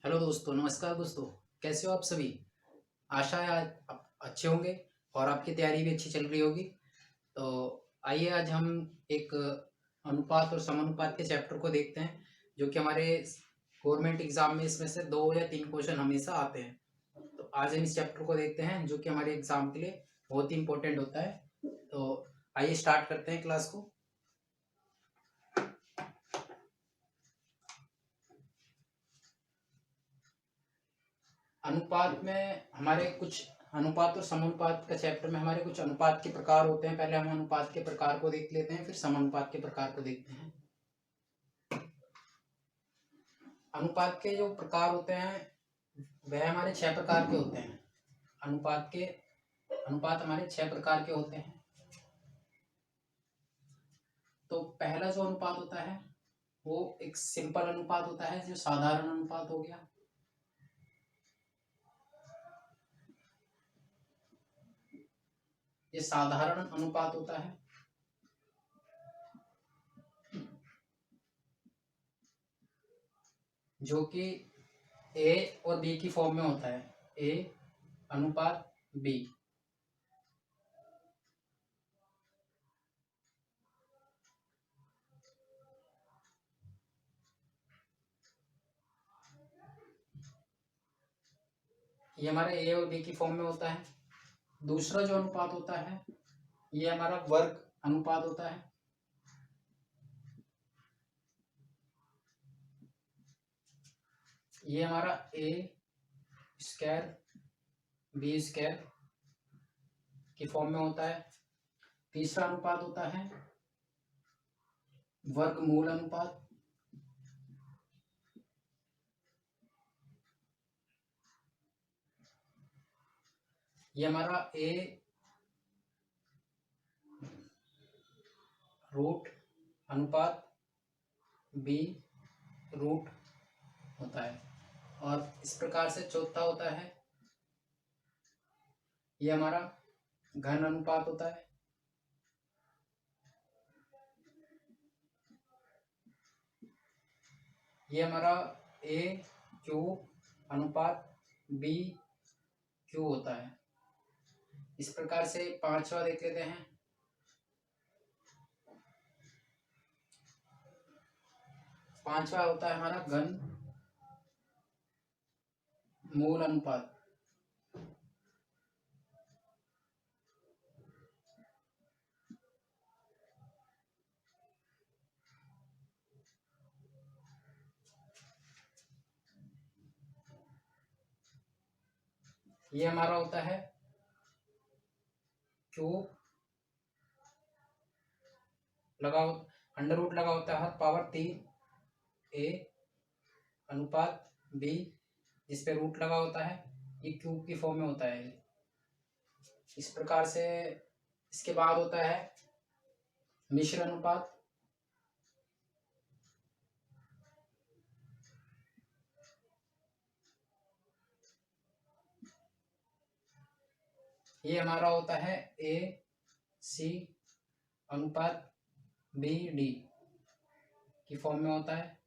Hello दोस्तों, नमस्कार दोस्तों। कैसे हो आप सभी? आशा है आज आप अच्छे होंगे और आपकी तैयारी भी अच्छी चल रही होगी। तो आइए आज हम एक अनुपात और समानुपात के चैप्टर को देखते हैं, जो कि हमारे गवर्नमेंट एग्जाम में इसमें से 2 या 3 क्वेश्चन हमेशा आते हैं। तो आज हम इस चैप्टर को देखते हैं, जो कि हमारे एग्जाम के लिए बहुत ही इम्पोर्टेंट होता है। तो आइए स्टार्ट करते हैं क्लास को। अनुपात में हमारे कुछ अनुपात और समानुपात का चैप्टर में हमारे कुछ अनुपात के प्रकार होते हैं। पहले हम अनुपात के प्रकार को देख लेते हैं, फिर समानुपात के प्रकार को देखते हैं। अनुपात के जो प्रकार होते हैं वह हमारे 6 प्रकार के होते हैं। अनुपात हमारे 6 प्रकार के होते हैं। तो पहला जो अनुपात होता है वो एक सिंपल अनुपात होता है, जो साधारण अनुपात हो गया। ये साधारण अनुपात होता है। जो कि ए और बी की फॉर्म में होता है, ए अनुपात बी। ये हमारे ए और बी की फॉर्म में होता है। दूसरा जो अनुपात होता है ये हमारा वर्ग अनुपात होता है। ये हमारा ए स्क्वायर बी स्क्वायर की फॉर्म में होता है। तीसरा अनुपात होता है वर्गमूल अनुपात। ये हमारा ए रूट अनुपात बी रूट होता है। और इस प्रकार से चौथा होता है ये हमारा घन अनुपात होता है। ये हमारा ए क्यू अनुपात बी क्यू होता है। इस प्रकार से पांचवा देख लेते हैं। पांचवा होता है हमारा घन मूल अनुपात। ये हमारा होता है क्यूब लगाओ अंडर रूट लगा होता है पावर 3 ए अनुपात बी, जिसपे रूट लगा होता है। ये क्यूब की फॉर्म में होता है। इस प्रकार से इसके बाद होता है मिश्र अनुपात। ये हमारा होता है ए सी अनुपात बी डी की फॉर्म में होता है।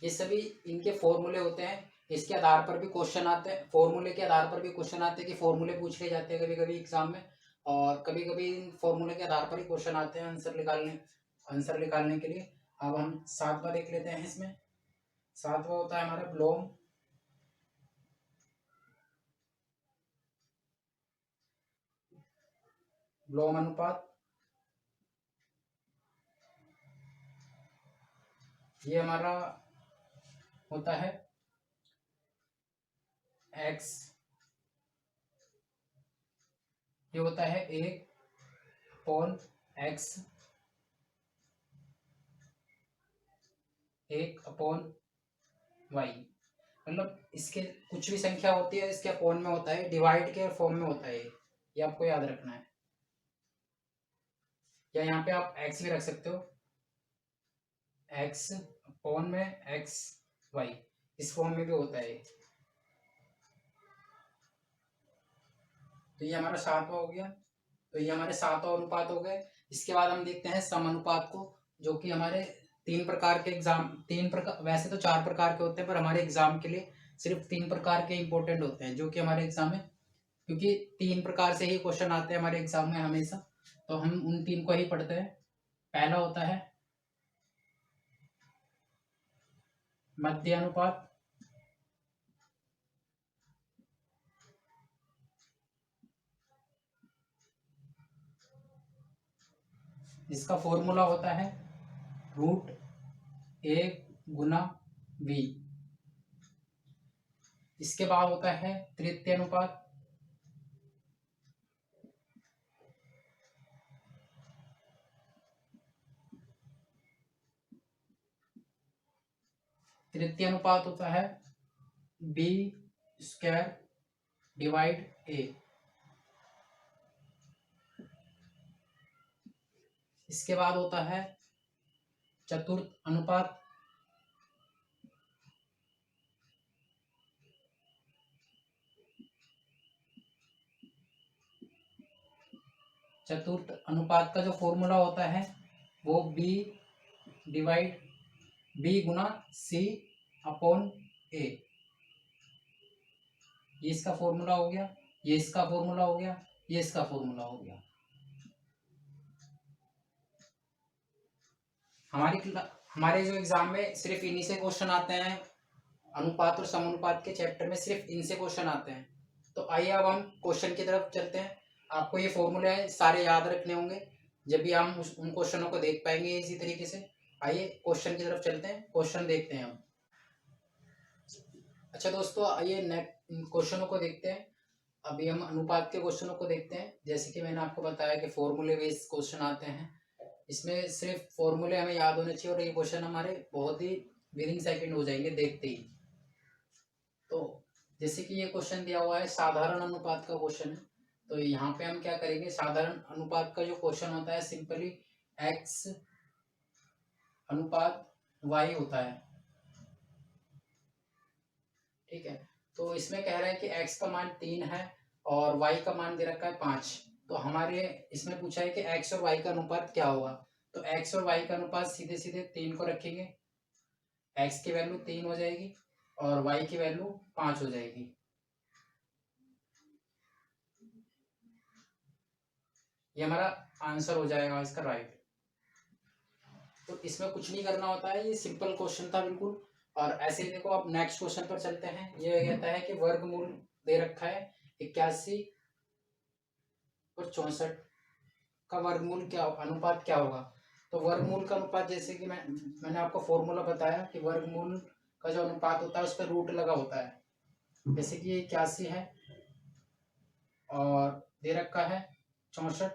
ये सभी इनके फॉर्मूले होते हैं। इसके आधार पर भी क्वेश्चन आते हैं, फॉर्मूले के आधार पर भी क्वेश्चन आते हैं कि फॉर्मूले पूछ लिए जाते हैं कभी कभी एग्जाम में। और कभी कभी इन फॉर्मूले के आधार पर ही क्वेश्चन आते हैं आंसर निकालने के लिए। अब हम सातवां देख लेते हैं। इसमें सातवां होता है हमारा ब्लोम अनुपात। ये हमारा होता है एक्स, ये होता है 1/x, 1/y। मतलब इसके कुछ भी संख्या होती है इसके अपॉन में होता है, डिवाइड के फॉर्म में होता है। ये आपको याद रखना है। या यहाँ पे आप x भी रख सकते हो, x अपॉन में x y, इस फॉर्म में भी होता है। तो ये हमारा सातवां हो गया। तो ये हमारे सातों अनुपात हो गए। इसके बाद हम देखते हैं समानुपात को, जो कि हमारे तीन प्रकार के एग्जाम, तीन प्रकार, वैसे तो चार प्रकार के होते हैं पर हमारे एग्जाम के लिए सिर्फ तीन प्रकार के इंपॉर्टेंट होते हैं जो कि हमारे एग्जाम में, क्योंकि तीन प्रकार से ही क्वेश्चन आते हैं हमारे एग्जाम में हमेशा, तो हम उन तीन को ही पढ़ते हैं। पहला होता है मध्य अनुपात, इसका फॉर्मूला होता है √1/v। इसके बाद होता है तृतीय अनुपात, तृतीय अनुपात होता है b²/a। इसके बाद होता है चतुर्थ अनुपात, चतुर्थ अनुपात का जो फॉर्मूला होता है वो b गुना c/a। ये इसका फॉर्मूला हो गया, ये इसका फॉर्मूला हो गया, ये इसका फॉर्मूला हो गया। हमारे जो एग्जाम में सिर्फ इन्हीं से क्वेश्चन आते हैं, अनुपात और समानुपात के चैप्टर में सिर्फ इनसे क्वेश्चन आते हैं। तो आइए अब हम क्वेश्चन की तरफ चलते हैं। आपको ये फॉर्मूले सारे याद रखने होंगे, जब भी हम उन क्वेश्चनों को देख पाएंगे इसी तरीके से। आइए क्वेश्चन की तरफ चलते हैं, क्वेश्चन देखते हैं हम। अच्छा दोस्तों, आइए नेक्स्ट क्वेश्चनों को देखते हैं। अभी हम अनुपात के क्वेश्चनों को देखते हैं। जैसे कि मैंने आपको बताया कि फॉर्मूले बेस्ड क्वेश्चन आते हैं, इसमें सिर्फ फॉर्मूले हमें याद होने चाहिए और ये क्वेश्चन हमारे बहुत ही विदिन सेकंड हो जाएंगे देखते ही। तो जैसे कि ये क्वेश्चन दिया हुआ है, साधारण अनुपात का क्वेश्चन है, तो यहाँ पे हम क्या करेंगे, साधारण अनुपात का जो क्वेश्चन होता है सिंपली x अनुपात y होता है। ठीक है, तो इसमें कह रहा है कि x का मान 3 है और y का मान दे रखा है 5। तो हमारे इसमें पूछा है कि x और y का अनुपात क्या होगा। तो x और y का अनुपात सीधे सीधे 3 को रखेंगे, x की वैल्यू 3 हो जाएगी और y की वैल्यू 5 हो जाएगी। ये हमारा आंसर हो जाएगा इसका राइट। तो इसमें कुछ नहीं करना होता है, ये सिंपल क्वेश्चन था बिल्कुल। और ऐसे ही देखो, अब नेक्स्ट क्वेश्चन पर चलते हैं। ये कहता है कि वर्गमूल दे रखा है 81 और 64 का वर्गमूल क्या, अनुपात क्या होगा। तो वर्गमूल का अनुपात, जैसे कि मैंने आपको फॉर्मूला बताया कि वर्गमूल का जो अनुपात होता है उस पर रूट लगा होता है। जैसे कि ये 81 है और दे रखा है 64,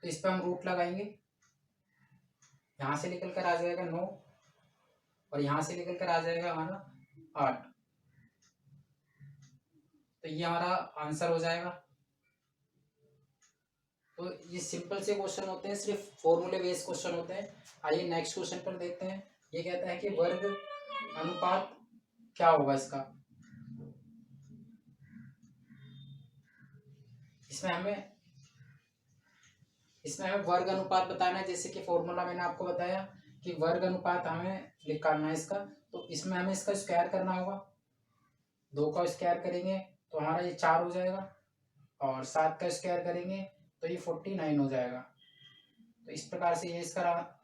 तो इस पर हम रूट लगाएंगे। यहाँ से निकल कर आ जाएगा 9 और यहाँ से निकल कर आ जाएगा हमारा 8। तो ये हमारा आंसर हो जाएगा। तो ये सिंपल से क्वेश्चन होते हैं, सिर्फ फॉर्मूले बेस्ड क्वेश्चन होते हैं। आइए नेक्स्ट क्वेश्चन पर देखते हैं। ये कहता है कि वर्ग अनुपात क्या होगा इसका। इसमें हमें वर्ग अनुपात बताना है। जैसे कि फॉर्मूला मैंने आपको बताया कि वर्ग अनुपात हमें निकालना है इसका, तो इसमें हमें इसका स्क्वायर करना होगा। 2 का स्क्वायर करेंगे तो हमारा ये 4 हो जाएगा और 7 का स्क्वायर करेंगे तो ये 49 हो जाएगा। तो इस प्रकार से ये इसका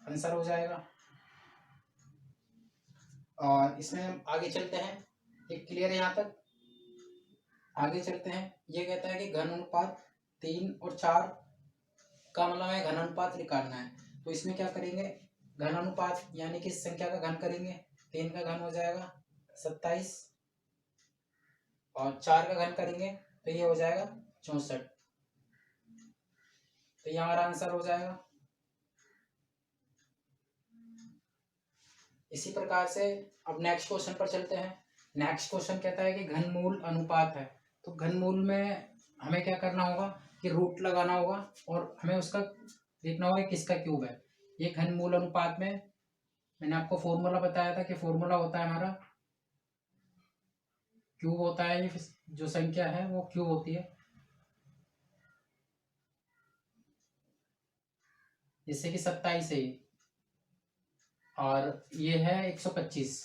आंसर हो जाएगा। और इसमें हम आगे चलते हैं, ये क्लियर है यहाँ तक। आगे चलते हैं। ये कहता है कि घन अनुपात 3 और 4 का मतलब है घन अनुपात निकालना है। तो इसमें क्या करेंगे, घन अनुपात यानी कि इस संख्या का घन करेंगे। 3 का घन हो जाएगा 27 और 4 का घन करेंगे तो ये हो जाएगा 64। तो ये हमारा आंसर हो जाएगा। इसी प्रकार से अब नेक्स्ट क्वेश्चन पर चलते हैं। नेक्स्ट क्वेश्चन कहता है कि घनमूल अनुपात है। तो घनमूल में हमें क्या करना होगा कि रूट लगाना होगा और हमें उसका देखना होगा किसका क्यूब है। ये घनमूल अनुपात में मैंने आपको फॉर्मूला बताया था कि फॉर्मूला होता है हमारा क्यूब होता है, ये जो संख्या है वो क्यूब होती है। जैसे कि 27 है ये, और ये है 125।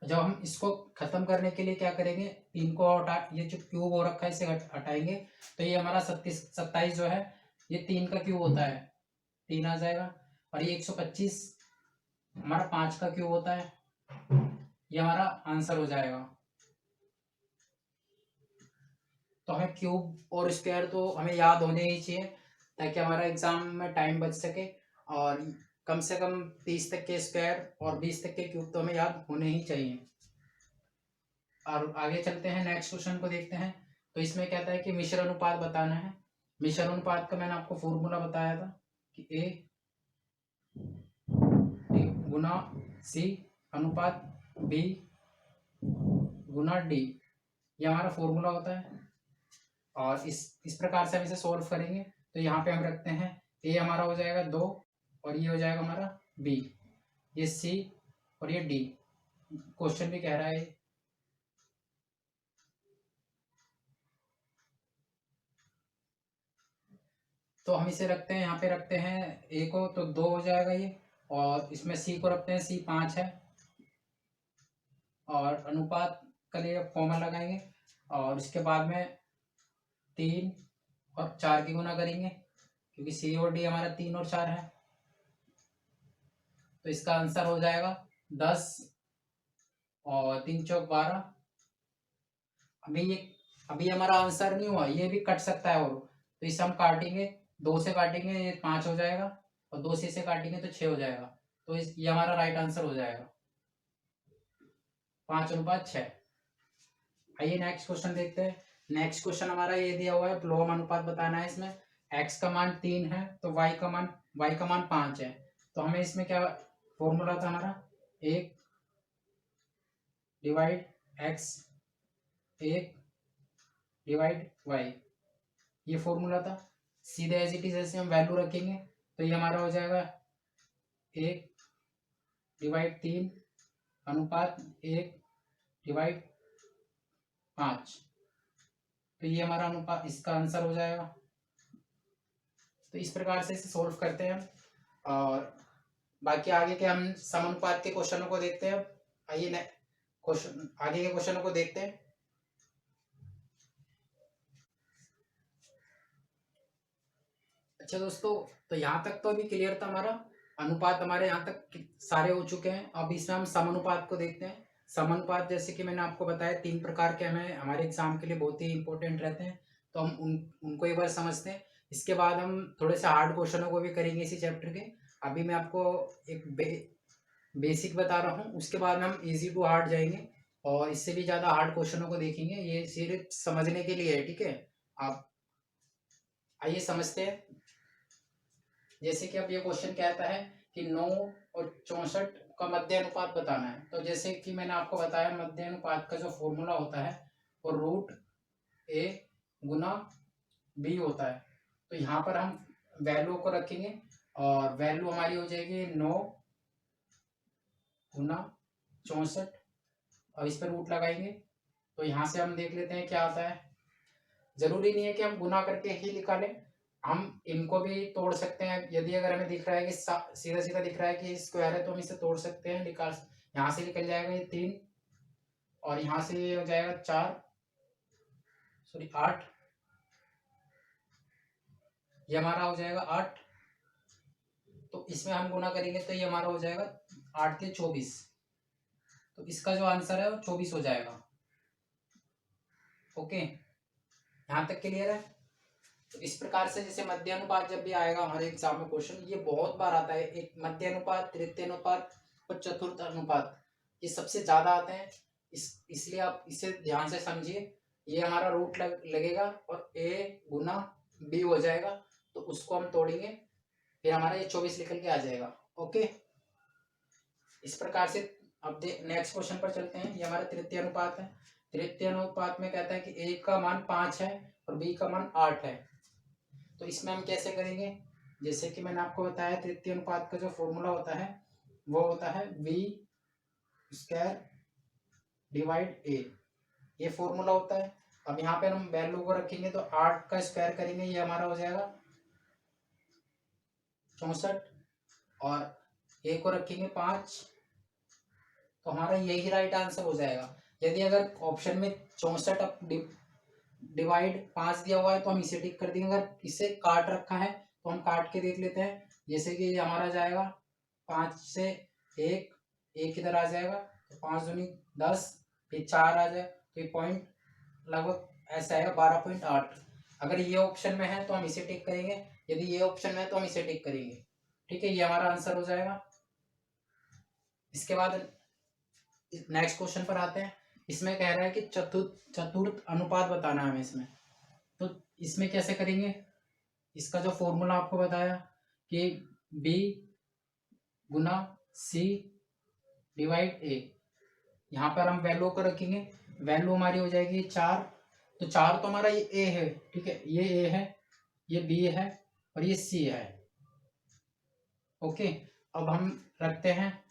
जब हम इसको खत्म करने के लिए क्या करेंगे, 3 को हटा, ये जो क्यूब हो रखा है इसे हटाएंगे, तो ये हमारा 27 जो है ये 3 का क्यूब होता है, 3 आ जाएगा। और ये 125 हमारा 5 का क्यूब होता है, ये हमारा आंसर हो जाएगा। तो हमें क्यूब और स्क्वायर तो हमें याद होने ही चाहिए, ताकि हमारा एग्जाम में टाइम बच सके, और कम से कम 30 तक के स्क्वायर और 20 तक के क्यूब तो हमें याद होने ही चाहिए। और आगे चलते हैं, नेक्स्ट क्वेश्चन को देखते हैं। तो इसमें कहता है कि मिश्र अनुपात बताना है। मिश्र अनुपात का मैंने आपको फॉर्मूला बताया था कि ए गुना सी अनुपात बी गुना डी, ये हमारा फॉर्मूला होता है। और इस प्रकार से हम इसे सॉल्व करेंगे। तो यहाँ पे हम रखते हैं ए हमारा हो जाएगा 2, और ये हो जाएगा हमारा बी, ये सी और ये डी। क्वेश्चन भी कह रहा है, तो हम इसे रखते हैं, यहाँ पे रखते हैं ए को, तो 2 हो जाएगा ये, और इसमें सी को रखते हैं, सी 5 है, और अनुपात के लिए कॉमन लगाएंगे, और इसके बाद में 3 और 4 की गुना करेंगे, क्योंकि सी और डी हमारा 3 और 4 है। तो इसका आंसर हो जाएगा 10 और 3 चौक 12। अभी हमारा आंसर नहीं हुआ, ये भी कट सकता है, और तो इसे हम काटेंगे, 2 से काटेंगे ये 5 हो जाएगा, और 2 से इसे काटेंगे तो 6 हो जाएगा। तो ये हमारा राइट आंसर हो जाएगा, 5:6। आइए नेक्स्ट क्वेश्चन देखते हैं। नेक्स्ट क्वेश्चन हमारा ये दिया हुआ है, विलोम अनुपात बताना है। इसमें x का मान 3 है, तो y का मान 5 है। तो हमें इसमें क्या फॉर्मूला था हमारा, 1 डिवाइड x 1 डिवाइड y, ये फॉर्मूला था। सीधे एज इट इज ऐसे हम वैल्यू रखेंगे, तो ये हमारा हो जाएगा 1 डिवाइड 3 अनुपात 1 डिवाइड 5। तो ये हमारा अनुपात, इसका आंसर हो जाएगा। तो इस प्रकार से इसे सोल्व करते हैं। और बाकी आगे के हम समानुपात के क्वेश्चनों को देखते हैं। आइए क्वेश्चन, आगे के क्वेश्चनों को देखते हैं। अच्छा दोस्तों, तो यहाँ तक तो अभी क्लियर था हमारा, अनुपात हमारे यहाँ तक सारे हो चुके हैं। अब इसमें हम समानुपात को देखते हैं। समानुपात जैसे कि मैंने आपको बताया 3 प्रकार के हमें हमारे एग्जाम के लिए बहुत ही इंपॉर्टेंट रहते हैं, तो हम उनको एक बार समझते हैं। इसके बाद हम थोड़े से हार्ड क्वेश्चनों को भी करेंगे इसी चैप्टर के। अभी मैं आपको एक बेसिक बता रहा हूँ, उसके बाद हम इजी टू हार्ड जाएंगे, और इससे भी ज़्यादा हार्ड क्वेश्चनों को देखेंगे। ये सिर्फ समझने के लिए है, ठीक है। आप आइए समझते हैं। जैसे कि अब ये क्वेश्चन कहता है कि 9 और 64 का मध्य अनुपात बताना है। तो जैसे कि मैंने आपको बताया, मध्य अनुपात का जो फॉर्मूला होता है वो √a गुना b होता है। तो यहाँ पर हम वैल्यू को रखेंगे, और वैल्यू हमारी हो जाएगी 9 गुना 64, और इस पर रूट लगाएंगे। तो यहाँ से हम देख लेते हैं क्या आता है। जरूरी नहीं है कि हम गुना करके ही निकालें, हम इनको भी तोड़ सकते हैं। यदि अगर हमें दिख रहा है कि सीधा सीधा दिख रहा है कि स्क्वायर है, तो हम इसे तोड़ सकते हैं। यहाँ से निकल जाएगा ये 3, और यहाँ से ये हो जाएगा 8, ये हमारा हो जाएगा 8। तो इसमें हम गुना करेंगे तो ये हमारा हो जाएगा 8 के 24। तो इसका जो आंसर है वो 24 हो जाएगा। ओके, यहाँ तक क्लियर है। तो इस प्रकार से जैसे मध्य अनुपात जब भी आएगा हमारे एग्जाम में क्वेश्चन, ये बहुत बार आता है। एक मध्य अनुपात, तृतीय अनुपात और चतुर्थ अनुपात, ये सबसे ज्यादा आते हैं। इसलिए आप इसे ध्यान से समझिए। ये हमारा रूट लगेगा, और a गुना b हो जाएगा, तो उसको हम तोड़ेंगे, फिर हमारा ये 24 निकल के आ जाएगा। ओके, इस प्रकार से अब नेक्स्ट क्वेश्चन पर चलते हैं। ये हमारा तृतीय अनुपात है। तृतीय अनुपात में कहता है कि a का मान 5 है और b का मान 8 है। तो इसमें हम कैसे करेंगे, जैसे कि मैंने आपको बताया, तृतीय अनुपात का जो फॉर्मूला होता है वो होता है v² डिवाइड a, ये फॉर्मूला होता है। अब यहाँ पे हम वैल्यू को रखेंगे तो 8 का स्क्वायर करेंगे, ये हमारा हो जाएगा 64, और ए को रखेंगे 5, तो हमारा यही राइट आंसर हो जाएगा। यदि अगर ऑप्शन में 64 डिवाइड 5 दिया हुआ है तो हम इसे टिक कर देंगे, अगर इसे काट रखा है तो हम काट के देख लेते हैं। जैसे कि हमारा जाएगा 5 से 1 इधर आ जाएगा, तो 5 दूनी 10, फिर 4 आ जाए, तो ये पॉइंट लगभग ऐसा आएगा 12.8। अगर ये ऑप्शन में है तो हम इसे टिक करेंगे, यदि ये ऑप्शन में है तो हम इसे टिक करेंगे। ठीक है, ये हमारा आंसर हो जाएगा। इसके बाद नेक्स्ट क्वेश्चन पर आते हैं। इसमें कह रहा है कि चतुर्थ अनुपात बताना है हमें इसमें। तो इसमें कैसे करेंगे, इसका जो फॉर्मूला आपको बताया कि बी गुना सी डिवाइड ए, यहाँ पर हम वैल्यू को रखेंगे, वैल्यू हमारी हो जाएगी 4। तो 4 तो हमारा ये ए है, ठीक है, ये ए है, ये बी है और ये सी है। ओके, अब हम रखते हैं,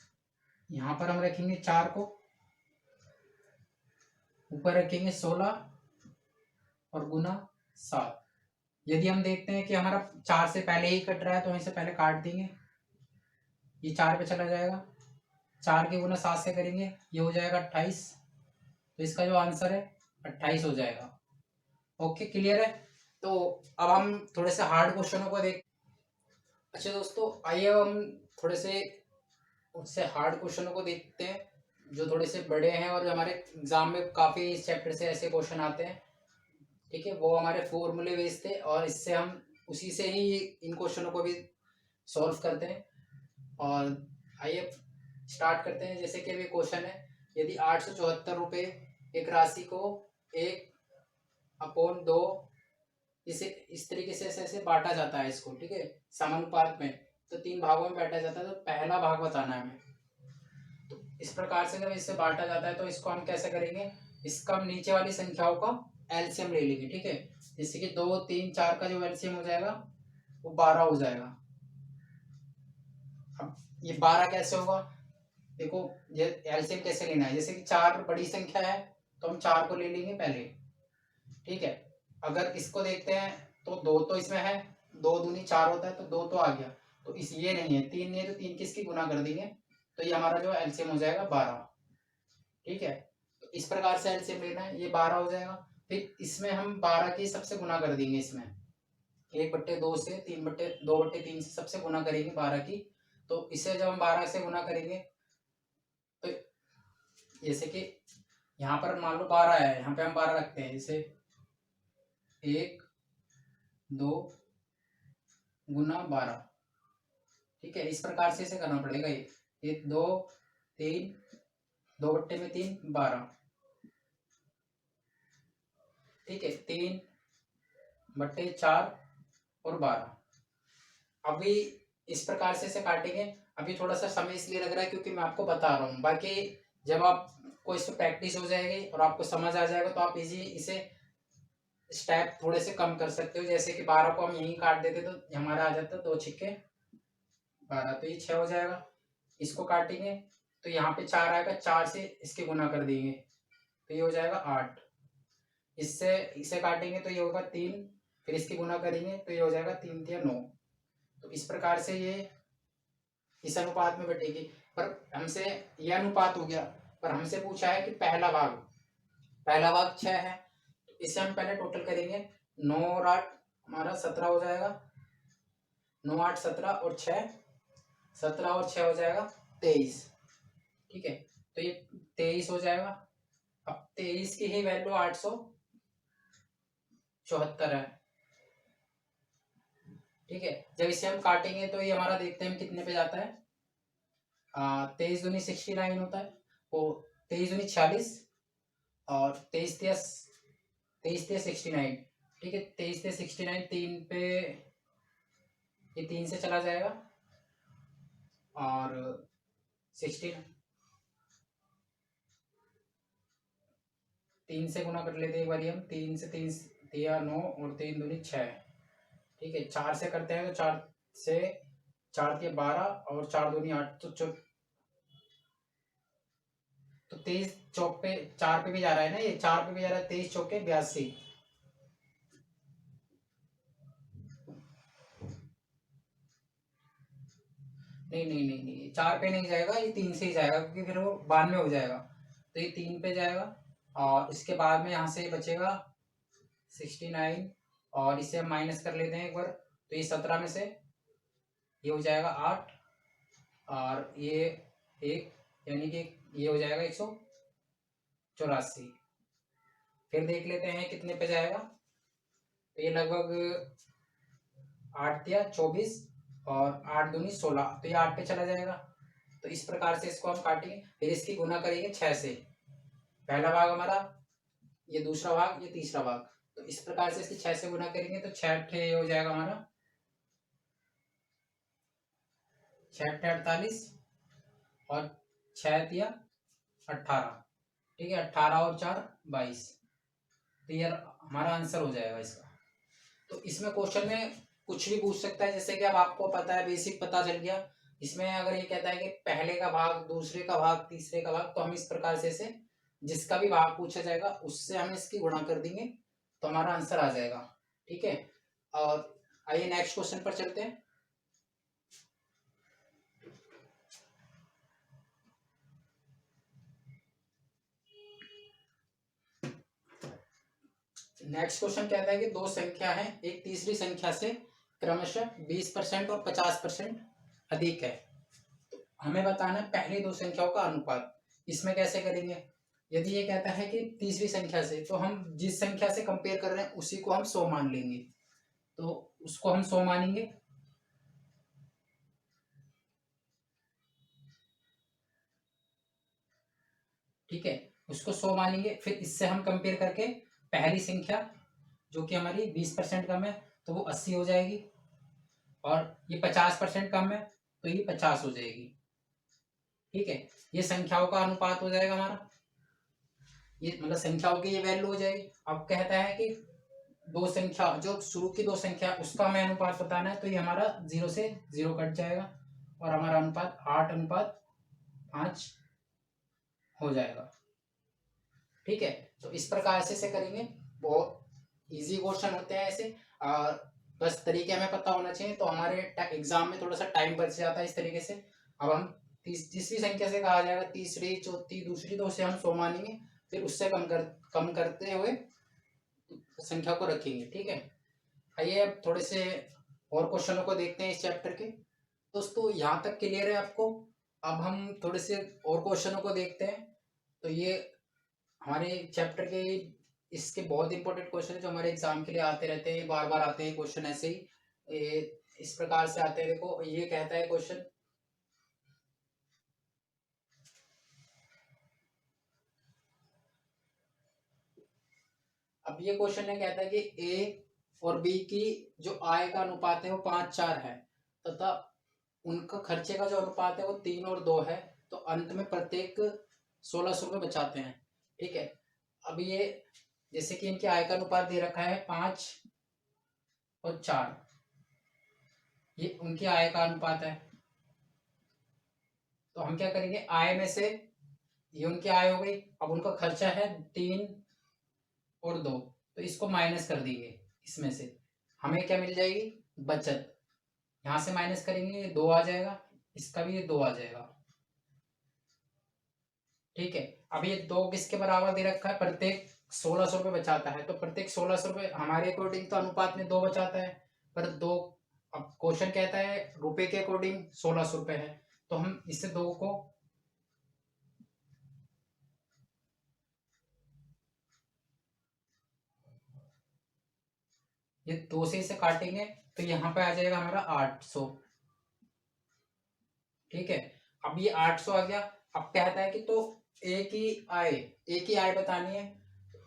यहाँ पर हम रखेंगे 4 को, ऊपर रखेंगे 16 और गुना 7। यदि हम देखते हैं कि हमारा 4 से पहले ही कट रहा है तो हम इसे पहले काट देंगे, ये 4 पे चला जाएगा, 4 के गुना 7 से करेंगे, ये हो जाएगा 28। तो इसका जो आंसर है 28 हो जाएगा। ओके, क्लियर है। तो अब हम थोड़े से हार्ड क्वेश्चनों को देख। अच्छा दोस्तों, आइए अब हम थोड़े से उससे हार्ड क्वेश्चनों को देखते हैं, जो थोड़े से बड़े हैं और हमारे एग्जाम में काफ़ी इस चैप्टर से ऐसे क्वेश्चन आते हैं। ठीक है, वो हमारे फॉर्मूले बेस्ड थे और इससे हम उसी से ही इन क्वेश्चनों को भी सॉल्व करते हैं। और आइए स्टार्ट करते हैं। जैसे कि अभी क्वेश्चन है, यदि 874 रुपये एक राशि को 1/2 इसे इस तरीके से ऐसे बांटा जाता है इसको, ठीक है, समानुपात में, तो 3 भागों में बांटा जाता है, तो पहला भाग बताना है हमें। तो इस प्रकार से जब इससे बांटा जाता है तो इसको हम कैसे करेंगे, इसका हम नीचे वाली संख्याओं का एलसीएम ले लेंगे। ठीक है, जैसे कि 2, 3, 4 का जो एलसीएम हो जाएगा वो 12 हो जाएगा। अब ये 12 कैसे होगा, देखो ये एलसीएम कैसे लेना है, जैसे कि 4 बड़ी संख्या है तो हम 4 को ले लेंगे पहले। ठीक है, अगर इसको देखते हैं तो 2 तो इसमें है, 2 दूनी 4 होता है, तो 2 तो आ गया, तो इस ये नहीं है, 3 नहीं है, तो 3 किसकी गुना कर देंगे, तो ये हमारा जो एलसीएम हो जाएगा 12। ठीक है, तो इस प्रकार से एलसीएम लेना है, ये 12 हो जाएगा। फिर इसमें हम 12 की सबसे गुना कर देंगे, इसमें 1/2 से 2/3 से सबसे गुना करेंगे 12 की। तो इसे जब हम 12 से गुना करेंगे तो जैसे कि यहाँ पर मान लो 12 है, यहाँ पे हम 12 रखते हैं, जैसे 1, 2 गुना 12। ठीक है, इस प्रकार से इसे करना पड़ेगा। ये 1, 2, 3, 2/3 12। ठीक है, 3/4 और 12। अभी इस प्रकार से इसे काटेंगे। अभी थोड़ा सा समय इसलिए लग रहा है क्योंकि मैं आपको बता रहा हूँ, बाकी जब आपको इस पर प्रैक्टिस हो जाएगी और आपको समझ आ जाएगा तो आप इजी इसे स्टेप थोड़े से कम कर सकते हो। जैसे कि 12 को हम यहीं काट देते तो हमारा आ जाता 2 छिक्के 12, तो ये 6 हो जाएगा। इसको काटेंगे तो यहाँ पे 4 आएगा, 4 से इसके गुना कर देंगे तो ये हो जाएगा 8। इससे इसे काटेंगे तो ये होगा 3, फिर इसकी गुना करेंगे तो ये हो जाएगा 3 या 9। तो इस प्रकार से ये इस अनुपात में बटेगी। पर हमसे ये अनुपात हो गया, पर हमसे पूछा है कि पहला भाग 6 है, तो इसे हम पहले टोटल करेंगे। 9 और 8 हमारा 17 हो जाएगा, 9, 8, 17 और 6, 17 और 6 हो जाएगा 23। ठीक है, तो ये 23 हो जाएगा। अब 23 की ही वैल्यू 874 है। ठीक है, जब इसे हम काटेंगे तो ये हमारा देखते हैं कितने पे जाता है। 23 दूनी 69 होता है, वो 23 दूनी 46 और 23 तिया 69। ठीक है, 23 तिया 69, 3 पे ये 3 से चला जाएगा और 16 3 से गुना कर लेते हैं एक बार हम, 3 से 3 तिया 9 और 3 दूनी 6। ठीक है, 4 से करते हैं तो 4 से 4 तिया 12 और 4 दूनी 8, तो 23 चौक पे 4 पे भी जा रहा है ना, ये 4 पे भी जा रहा है, 23 चौके 82। नहीं नहीं नहीं नहीं, 4 पे नहीं जाएगा, ये 3 से ही जाएगा क्योंकि फिर वो 92 हो जाएगा। तो ये 3 पे जाएगा और इसके बाद में यहाँ से बचेगा 69 और इसे हम माइनस कर लेते हैं एक बार। तो ये 17 में से ये हो जाएगा 8 और ये 1, यानी कि ये हो जाएगा 184। फिर देख लेते हैं कितने पे जाएगा। तो ये लगभग 8 या 24 और 8 दूनी 16, तो ये 8 पे चला जाएगा। तो इस प्रकार से इसको हम काटेंगे, फिर इसकी गुना करेंगे 6 से। पहला भाग हमारा, ये दूसरा भाग, ये तीसरा भाग। तो इस प्रकार से इसकी 6 से गुना करेंगे तो 6 हो जाएगा हमारा 6 48 और 6 या 18। ठीक है, 18 और 4 22। तो ये हमारा आंसर हो जाएगा इसका। तो इसमें क्वेश्चन में कुछ भी पूछ सकता है, जैसे कि अब आपको पता है, बेसिक पता चल गया। इसमें अगर ये कहता है कि पहले का भाग, दूसरे का भाग, तीसरे का भाग, तो हम इस प्रकार से इसे जिसका भी भाग पूछा जाएगा उससे हम इसकी गुणा कर देंगे तो हमारा आंसर आ जाएगा। ठीक है, और आइए नेक्स्ट क्वेश्चन पर चलते हैं। नेक्स्ट क्वेश्चन कहता है कि दो संख्या है, एक तीसरी संख्या से क्रमशः 20% और 50% अधिक है। तो हमें बताना है पहली दो संख्याओं का अनुपात। इसमें कैसे करेंगे? यदि ये कहता है कि तीसरी संख्या से, तो हम जिस संख्या से कंपेयर कर रहे हैं उसी को हम 100 मान लेंगे। तो उसको हम 100 मानेंगे। ठीक है, उसको 100 मानेंगे। फिर इससे हम कंपेयर करके पहली संख्या जो कि हमारी 20% कम है तो वो 80 हो जाएगी, और ये 50% कम है तो ये 50 हो जाएगी। ठीक है, ये संख्याओं का अनुपात हो जाएगा हमारा, ये मतलब संख्याओं की ये वैल्यू हो जाएगी। अब कहता है कि दो संख्या, जो शुरू की दो संख्या उसका हमें अनुपात बताना है, तो ये हमारा 0 से 0 कट जाएगा और हमारा अनुपात 8:5 हो जाएगा। ठीक है, तो इस प्रकार से इसे करेंगे। बहुत इजी क्वेश्चन होते हैं ऐसे, और बस तरीके हमें पता होना चाहिए तो हमारे एग्जाम में थोड़ा सा टाइम बच जाता है इस तरीके से। अब हम तीसरी संख्या से कहा जाएगा, तीसरी, चौथी, दूसरी, तो उसे हम 100 मानेंगे। फिर उससे कम करते हुए संख्या को रखेंगे। ठीक है, आइए अब थोड़े से और क्वेश्चनों को देखते हैं इस चैप्टर के। दोस्तों यहाँ तक क्लियर है आपको? अब हम थोड़े से और क्वेश्चनों को देखते हैं। तो ये हमारे चैप्टर के इसके बहुत इंपॉर्टेंट क्वेश्चन है जो हमारे एग्जाम के लिए आते रहते हैं, बार बार आते हैं क्वेश्चन ऐसे ही। इस प्रकार से आते हैं। देखो ये कहता है क्वेश्चन, अब ये क्वेश्चन है, कहता है कि ए और बी की जो आय का अनुपात है वो 5:4 है, तथा उनका खर्चे का जो अनुपात है वो 3 और 2 है। तो अंत में प्रत्येक 1600 रुपये बचाते हैं। ठीक है, अब ये जैसे कि इनके आय का अनुपात दे रखा है 5 और 4, ये उनकी आय का अनुपात है। तो हम क्या करेंगे, आय में से ये उनकी आय हो गई, अब उनका खर्चा है 3 और 2, तो इसको माइनस कर देंगे। इसमें से हमें क्या मिल जाएगी, बचत। यहां से माइनस करेंगे, ये 2 आ जाएगा, इसका भी ये 2 आ जाएगा। ठीक है, अब ये 2 किसके बराबर दे रखा है, प्रत्येक 1600 रुपये बचाता है। तो प्रत्येक 1600 रुपये हमारे अकॉर्डिंग तो अनुपात में 2 बचाता है, पर 2, अब क्वेश्चन कहता है रुपए के अकॉर्डिंग 1600 रुपये है, तो हम इससे 2 को ये 2 से इसे काटेंगे तो यहाँ पे आ जाएगा हमारा 800। ठीक है, अब ये 800 आ गया। अब कहता है कि तो एक ही आय बतानी है।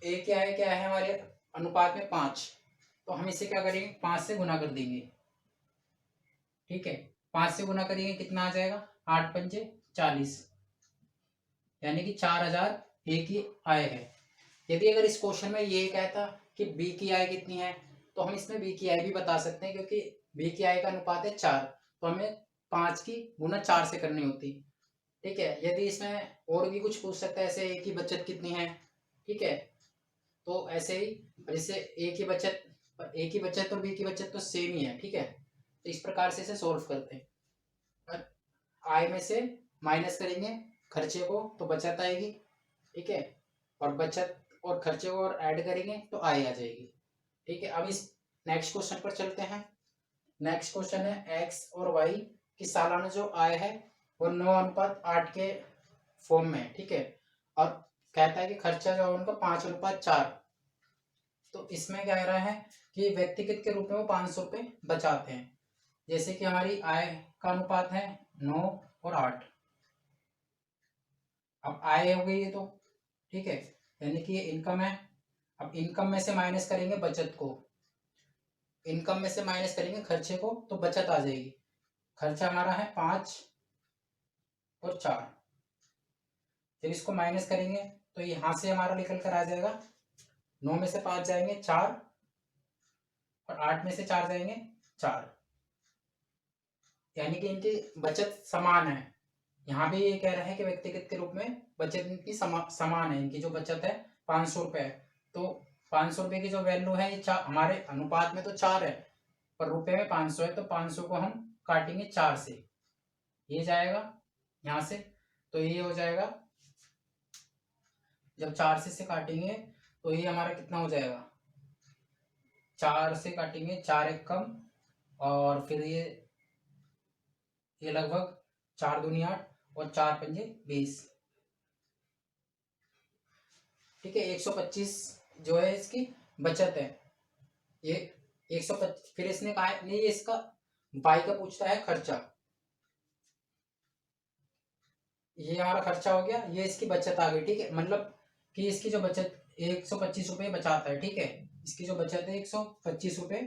एक की आय क्या है हमारे अनुपात में 5, तो हम इसे क्या करेंगे, 5 से गुना कर देंगे। ठीक है, 5 से गुना करेंगे, कितना आ जाएगा, 8×5 = 40, यानी कि 4000 ए की आय है। यदि अगर इस क्वेश्चन में ये कहता कि बी की आय कितनी है, तो हम इसमें बी की आय भी बता सकते हैं, क्योंकि बी की आय का अनुपात है 4, तो हमें 5 की गुना 4 से करनी होती। ठीक है। यदि इसमें और भी कुछ पूछ सकता है, ऐसे ए की बचत कितनी है, ठीक है, तो ऐसे ही जैसे ए की बचत और बी की बचत तो सेम ही है, ठीक है, तो इस प्रकार से इसे सोल्व करते हैं। आय में से माइनस करेंगे खर्चे को तो बचत आएगी, ठीक है, और बचत और खर्चे को और ऐड करेंगे तो आय आ जाएगी, ठीक है। अब इस नेक्स्ट क्वेश्चन पर चलते हैं। नेक्स्ट क्वेश्चन है एक्स और वाई की सालाना जो आय है वो 9:8 के फॉर्म में है, ठीक है, और कहता है कि खर्चा जो है उनका 5:4। तो इसमें क्या कह रहा है कि व्यक्तिगत के रूप में वो 500 रुपये बचाते हैं। जैसे कि हमारी आय का अनुपात है 9 और 8। अब आय हो गई है तो ठीक है, यानी कि ये इनकम है। अब इनकम में से माइनस करेंगे बचत को, इनकम में से माइनस करेंगे खर्चे को तो बचत आ जाएगी। खर्चा हमारा है 5 और 4। जब इसको माइनस करेंगे तो यहां से हमारा निकल कर आ जाएगा 9 में से 5 जाएंगे 4 और 8 में से 4 जाएंगे 4, यानी कि इनकी बचत समान है। यहाँ भी ये कह रहा है कि व्यक्तिगत के रूप में बचत इनकी समान है। इनकी जो बचत है 500 रुपये है, तो 500 रुपये की जो वैल्यू है ये हमारे अनुपात में तो 4 है पर रुपए में 500 है, तो 500 को हम काटेंगे 4 से, ये जाएगा यहाँ से, तो ये हो जाएगा। जब 4 से काटेंगे तो ये हमारा कितना हो जाएगा, 4 से काटेंगे 4 एक कम, और फिर ये लगभग 4 दूनी 8 और 4 पंजे 20, ठीक है। 125 जो है इसकी बचत है, ये 125। फिर इसने कहा नहीं, ये इसका बाई का पूछता है खर्चा, ये हमारा खर्चा हो गया, ये इसकी बचत आ गई, ठीक है, मतलब कि इसकी जो बचत 125 रुपये बचाता है, ठीक है, इसकी जो बचत है 125 रुपये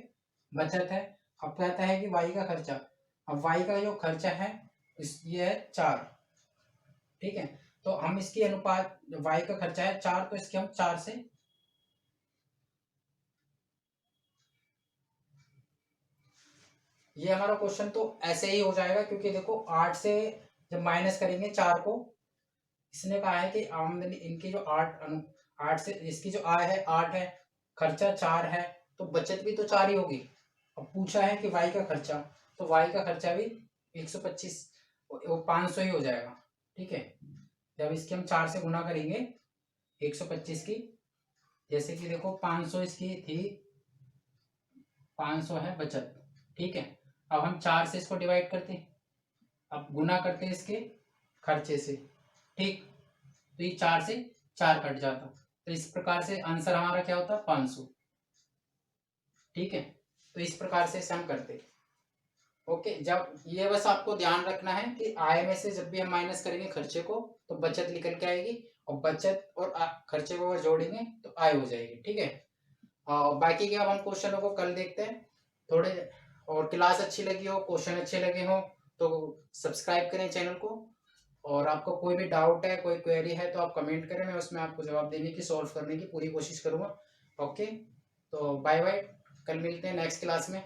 बचत है। अब कहता है कि वाई का खर्चा, अब वाई का जो खर्चा है ये है 4, ठीक है, तो हम इसकी अनुपात, वाई का खर्चा है 4 तो इसके हम 4 से, ये हमारा क्वेश्चन तो ऐसे ही हो जाएगा, क्योंकि देखो 8 से जब माइनस करेंगे 4 को, इसने कहा है कि आमदनी इनकी जो 8 से इसकी जो आय है 8 है, खर्चा 4 है, तो बचत भी तो 4 ही होगी। अब पूछा है कि वाई का खर्चा, तो वाई का खर्चा भी 125 500 ही हो जाएगा, ठीक है। जब इसकी हम 4 से गुना करेंगे 125 की, जैसे कि देखो 500 इसकी थी, 500 है बचत, ठीक है। अब हम 4 से इसको डिवाइड करते हैं, अब गुना करते हैं इसके खर्चे से, ठीक, तो ये 4 से 4 कट जाता, तो इस प्रकार से आंसर हमारा क्या होता है 500, ठीक है। तो इस प्रकार से इसे हम करते, ओके। जब ये बस आपको ध्यान रखना है कि आय में से जब भी हम माइनस करेंगे खर्चे को तो बचत निकल के आएगी, और बचत और खर्चे को अगर जोड़ेंगे तो आय हो जाएगी, ठीक है। बाकी के अब हम क्वेश्चनों को कल देखते हैं थोड़े, और क्लास अच्छी लगी हो, क्वेश्चन अच्छे लगे हो तो सब्सक्राइब करें चैनल को, और आपको कोई भी डाउट है, कोई क्वेरी है तो आप कमेंट करें, मैं उसमें आपको जवाब देने की, सॉल्व करने की पूरी कोशिश करूंगा, ओके। तो बाय बाय, कल मिलते हैं नेक्स्ट क्लास में।